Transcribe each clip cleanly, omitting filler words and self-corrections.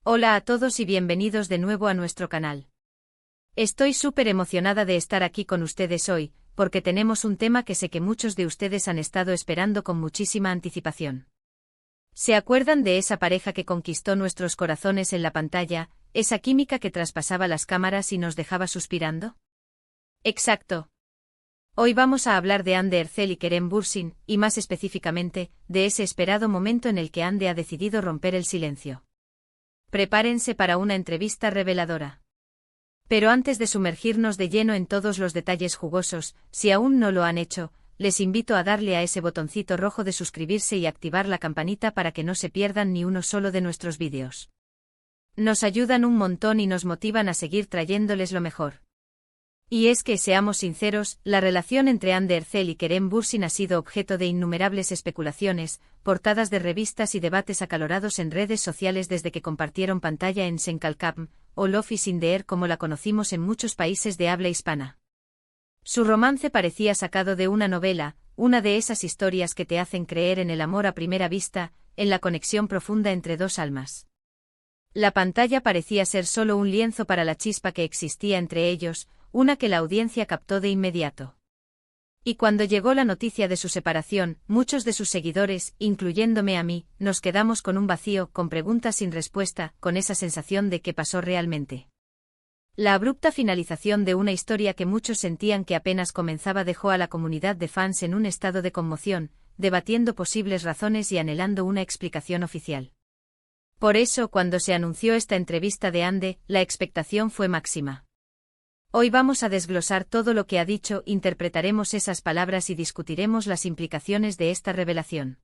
Hola a todos y bienvenidos de nuevo a nuestro canal. Estoy súper emocionada de estar aquí con ustedes hoy, porque tenemos un tema que sé que muchos de ustedes han estado esperando con muchísima anticipación. ¿Se acuerdan de esa pareja que conquistó nuestros corazones en la pantalla, esa química que traspasaba las cámaras y nos dejaba suspirando? Exacto. Hoy vamos a hablar de Hande Erçel y Kerem Bürsin, y más específicamente, de ese esperado momento en el que Hande ha decidido romper el silencio. Prepárense para una entrevista reveladora. Pero antes de sumergirnos de lleno en todos los detalles jugosos, si aún no lo han hecho, les invito a darle a ese botoncito rojo de suscribirse y activar la campanita para que no se pierdan ni uno solo de nuestros vídeos. Nos ayudan un montón y nos motivan a seguir trayéndoles lo mejor. Y es que, seamos sinceros, la relación entre Hande Erçel y Kerem Bürsin ha sido objeto de innumerables especulaciones, portadas de revistas y debates acalorados en redes sociales desde que compartieron pantalla en Sen Kalkam, o Love is in the air como la conocimos en muchos países de habla hispana. Su romance parecía sacado de una novela, una de esas historias que te hacen creer en el amor a primera vista, en la conexión profunda entre dos almas. La pantalla parecía ser solo un lienzo para la chispa que existía entre ellos, una que la audiencia captó de inmediato. Y cuando llegó la noticia de su separación, muchos de sus seguidores, incluyéndome a mí, nos quedamos con un vacío, con preguntas sin respuesta, con esa sensación de qué pasó realmente. La abrupta finalización de una historia que muchos sentían que apenas comenzaba dejó a la comunidad de fans en un estado de conmoción, debatiendo posibles razones y anhelando una explicación oficial. Por eso, cuando se anunció esta entrevista de Hande, la expectación fue máxima. Hoy vamos a desglosar todo lo que ha dicho, interpretaremos esas palabras y discutiremos las implicaciones de esta revelación.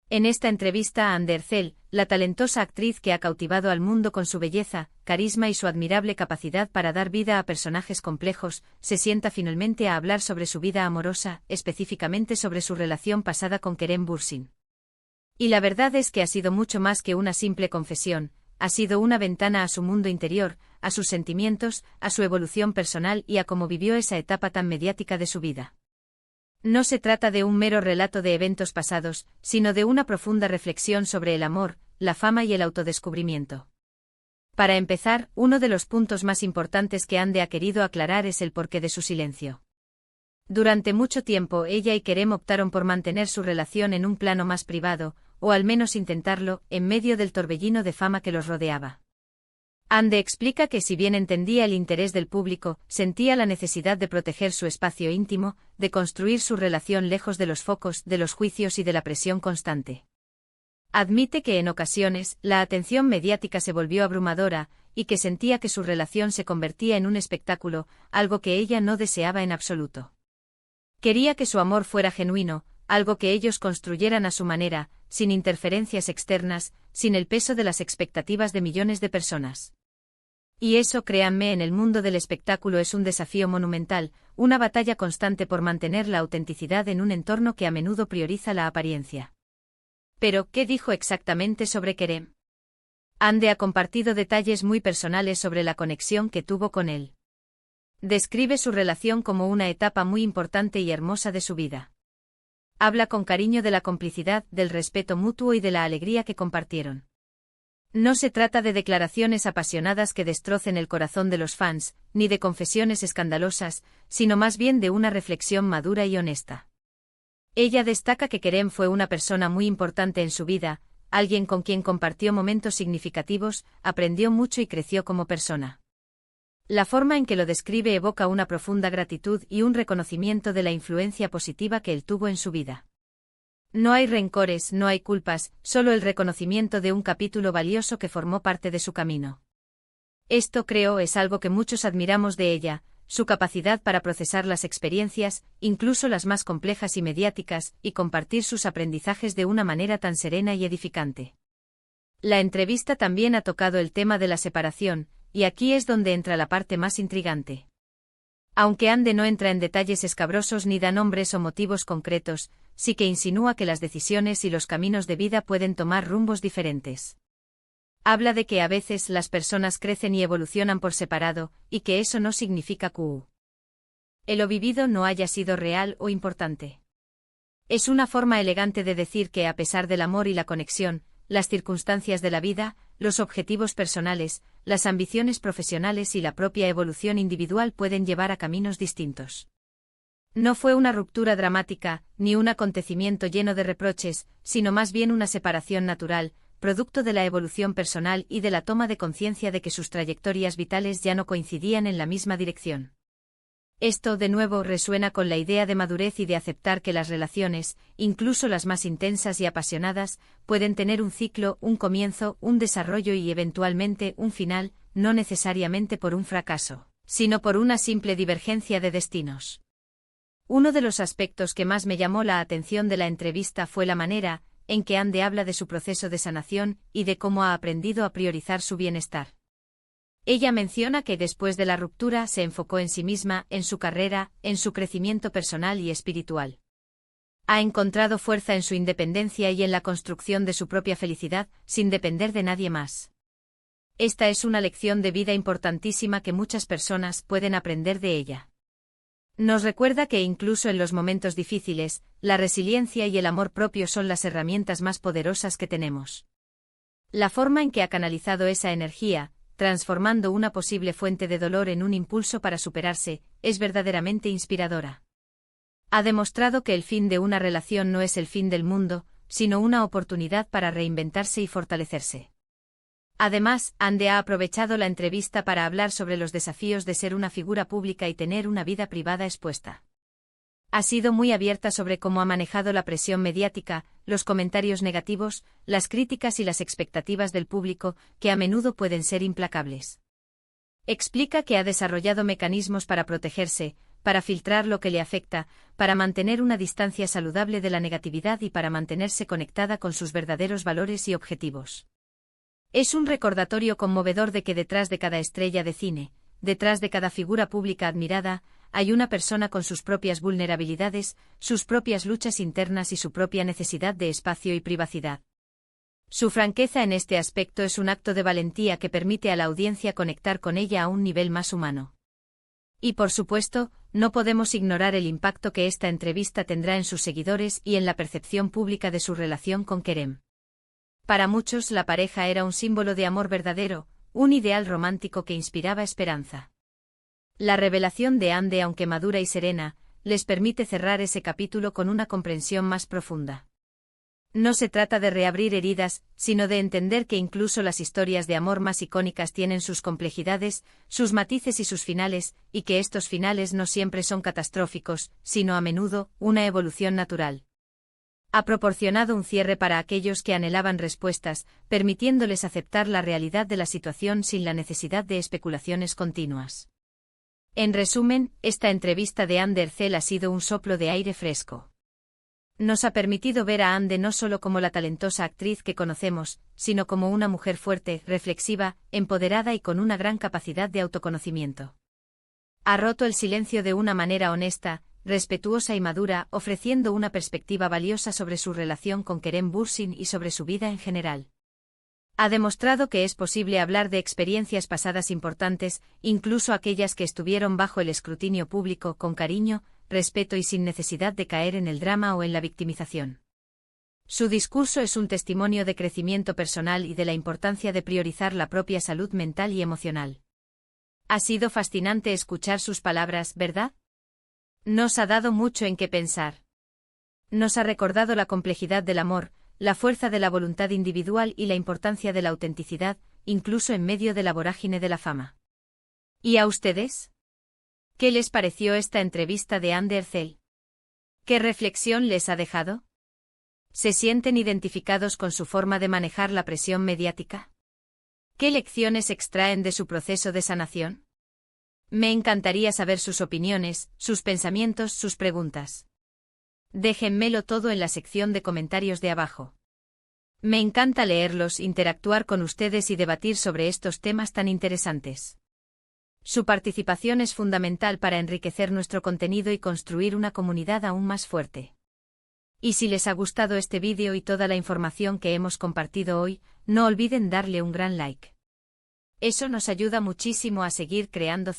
En esta entrevista a Hande Erçel, la talentosa actriz que ha cautivado al mundo con su belleza, carisma y su admirable capacidad para dar vida a personajes complejos, se sienta finalmente a hablar sobre su vida amorosa, específicamente sobre su relación pasada con Kerem Bürsin. Y la verdad es que ha sido mucho más que una simple confesión. Ha sido una ventana a su mundo interior, a sus sentimientos, a su evolución personal y a cómo vivió esa etapa tan mediática de su vida. No se trata de un mero relato de eventos pasados, sino de una profunda reflexión sobre el amor, la fama y el autodescubrimiento. Para empezar, uno de los puntos más importantes que Hande ha querido aclarar es el porqué de su silencio. Durante mucho tiempo ella y Kerem optaron por mantener su relación en un plano más privado, o al menos intentarlo, en medio del torbellino de fama que los rodeaba. Hande explica que si bien entendía el interés del público, sentía la necesidad de proteger su espacio íntimo, de construir su relación lejos de los focos, de los juicios y de la presión constante. Admite que en ocasiones, la atención mediática se volvió abrumadora, y que sentía que su relación se convertía en un espectáculo, algo que ella no deseaba en absoluto. Quería que su amor fuera genuino, algo que ellos construyeran a su manera, sin interferencias externas, sin el peso de las expectativas de millones de personas. Y eso, créanme, en el mundo del espectáculo es un desafío monumental, una batalla constante por mantener la autenticidad en un entorno que a menudo prioriza la apariencia. Pero, ¿qué dijo exactamente sobre Kerem? Hande ha compartido detalles muy personales sobre la conexión que tuvo con él. Describe su relación como una etapa muy importante y hermosa de su vida. Habla con cariño de la complicidad, del respeto mutuo y de la alegría que compartieron. No se trata de declaraciones apasionadas que destrocen el corazón de los fans, ni de confesiones escandalosas, sino más bien de una reflexión madura y honesta. Ella destaca que Kerem fue una persona muy importante en su vida, alguien con quien compartió momentos significativos, aprendió mucho y creció como persona. La forma en que lo describe evoca una profunda gratitud y un reconocimiento de la influencia positiva que él tuvo en su vida. No hay rencores, no hay culpas, solo el reconocimiento de un capítulo valioso que formó parte de su camino. Esto, creo, es algo que muchos admiramos de ella, su capacidad para procesar las experiencias, incluso las más complejas y mediáticas, y compartir sus aprendizajes de una manera tan serena y edificante. La entrevista también ha tocado el tema de la separación, y aquí es donde entra la parte más intrigante. Aunque Hande no entra en detalles escabrosos ni da nombres o motivos concretos, sí que insinúa que las decisiones y los caminos de vida pueden tomar rumbos diferentes. Habla de que a veces las personas crecen y evolucionan por separado, y que eso no significa que lo vivido no haya sido real o importante. Es una forma elegante de decir que a pesar del amor y la conexión, las circunstancias de la vida, los objetivos personales, las ambiciones profesionales y la propia evolución individual pueden llevar a caminos distintos. No fue una ruptura dramática, ni un acontecimiento lleno de reproches, sino más bien una separación natural, producto de la evolución personal y de la toma de conciencia de que sus trayectorias vitales ya no coincidían en la misma dirección. Esto, de nuevo, resuena con la idea de madurez y de aceptar que las relaciones, incluso las más intensas y apasionadas, pueden tener un ciclo, un comienzo, un desarrollo y eventualmente un final, no necesariamente por un fracaso, sino por una simple divergencia de destinos. Uno de los aspectos que más me llamó la atención de la entrevista fue la manera en que Ande habla de su proceso de sanación y de cómo ha aprendido a priorizar su bienestar. Ella menciona que después de la ruptura se enfocó en sí misma, en su carrera, en su crecimiento personal y espiritual. Ha encontrado fuerza en su independencia y en la construcción de su propia felicidad, sin depender de nadie más. Esta es una lección de vida importantísima que muchas personas pueden aprender de ella. Nos recuerda que incluso en los momentos difíciles, la resiliencia y el amor propio son las herramientas más poderosas que tenemos. La forma en que ha canalizado esa energía, transformando una posible fuente de dolor en un impulso para superarse, es verdaderamente inspiradora. Ha demostrado que el fin de una relación no es el fin del mundo, sino una oportunidad para reinventarse y fortalecerse. Además, Ande ha aprovechado la entrevista para hablar sobre los desafíos de ser una figura pública y tener una vida privada expuesta. Ha sido muy abierta sobre cómo ha manejado la presión mediática, los comentarios negativos, las críticas y las expectativas del público, que a menudo pueden ser implacables. Explica que ha desarrollado mecanismos para protegerse, para filtrar lo que le afecta, para mantener una distancia saludable de la negatividad y para mantenerse conectada con sus verdaderos valores y objetivos. Es un recordatorio conmovedor de que detrás de cada estrella de cine, detrás de cada figura pública admirada, hay una persona con sus propias vulnerabilidades, sus propias luchas internas y su propia necesidad de espacio y privacidad. Su franqueza en este aspecto es un acto de valentía que permite a la audiencia conectar con ella a un nivel más humano. Y por supuesto, no podemos ignorar el impacto que esta entrevista tendrá en sus seguidores y en la percepción pública de su relación con Kerem. Para muchos la pareja era un símbolo de amor verdadero, un ideal romántico que inspiraba esperanza. La revelación de Ande, aunque madura y serena, les permite cerrar ese capítulo con una comprensión más profunda. No se trata de reabrir heridas, sino de entender que incluso las historias de amor más icónicas tienen sus complejidades, sus matices y sus finales, y que estos finales no siempre son catastróficos, sino a menudo una evolución natural. Ha proporcionado un cierre para aquellos que anhelaban respuestas, permitiéndoles aceptar la realidad de la situación sin la necesidad de especulaciones continuas. En resumen, esta entrevista de Ande Erçel ha sido un soplo de aire fresco. Nos ha permitido ver a Ande no solo como la talentosa actriz que conocemos, sino como una mujer fuerte, reflexiva, empoderada y con una gran capacidad de autoconocimiento. Ha roto el silencio de una manera honesta, respetuosa y madura, ofreciendo una perspectiva valiosa sobre su relación con Kerem Bürsin y sobre su vida en general. Ha demostrado que es posible hablar de experiencias pasadas importantes, incluso aquellas que estuvieron bajo el escrutinio público, con cariño, respeto y sin necesidad de caer en el drama o en la victimización. Su discurso es un testimonio de crecimiento personal y de la importancia de priorizar la propia salud mental y emocional. Ha sido fascinante escuchar sus palabras, ¿verdad? Nos ha dado mucho en qué pensar. Nos ha recordado la complejidad del amor, la fuerza de la voluntad individual y la importancia de la autenticidad, incluso en medio de la vorágine de la fama. ¿Y a ustedes? ¿Qué les pareció esta entrevista de Ande Erçel? ¿Qué reflexión les ha dejado? ¿Se sienten identificados con su forma de manejar la presión mediática? ¿Qué lecciones extraen de su proceso de sanación? Me encantaría saber sus opiniones, sus pensamientos, sus preguntas. Déjenmelo todo en la sección de comentarios de abajo. Me encanta leerlos, interactuar con ustedes y debatir sobre estos temas tan interesantes. Su participación es fundamental para enriquecer nuestro contenido y construir una comunidad aún más fuerte. Y si les ha gustado este vídeo y toda la información que hemos compartido hoy, no olviden darle un gran like. Eso nos ayuda muchísimo a seguir creando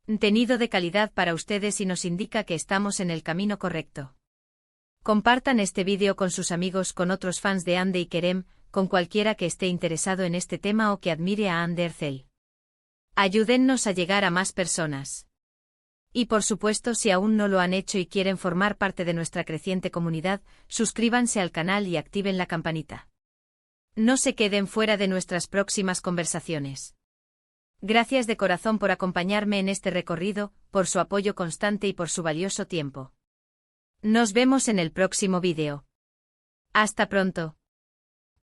contenido de calidad para ustedes y nos indica que estamos en el camino correcto. Compartan este vídeo con sus amigos, con otros fans de Ande y Kerem, con cualquiera que esté interesado en este tema o que admire a Andercel. Ayúdennos a llegar a más personas. Y por supuesto, si aún no lo han hecho y quieren formar parte de nuestra creciente comunidad, suscríbanse al canal y activen la campanita. No se queden fuera de nuestras próximas conversaciones. Gracias de corazón por acompañarme en este recorrido, por su apoyo constante y por su valioso tiempo. Nos vemos en el próximo vídeo. Hasta pronto.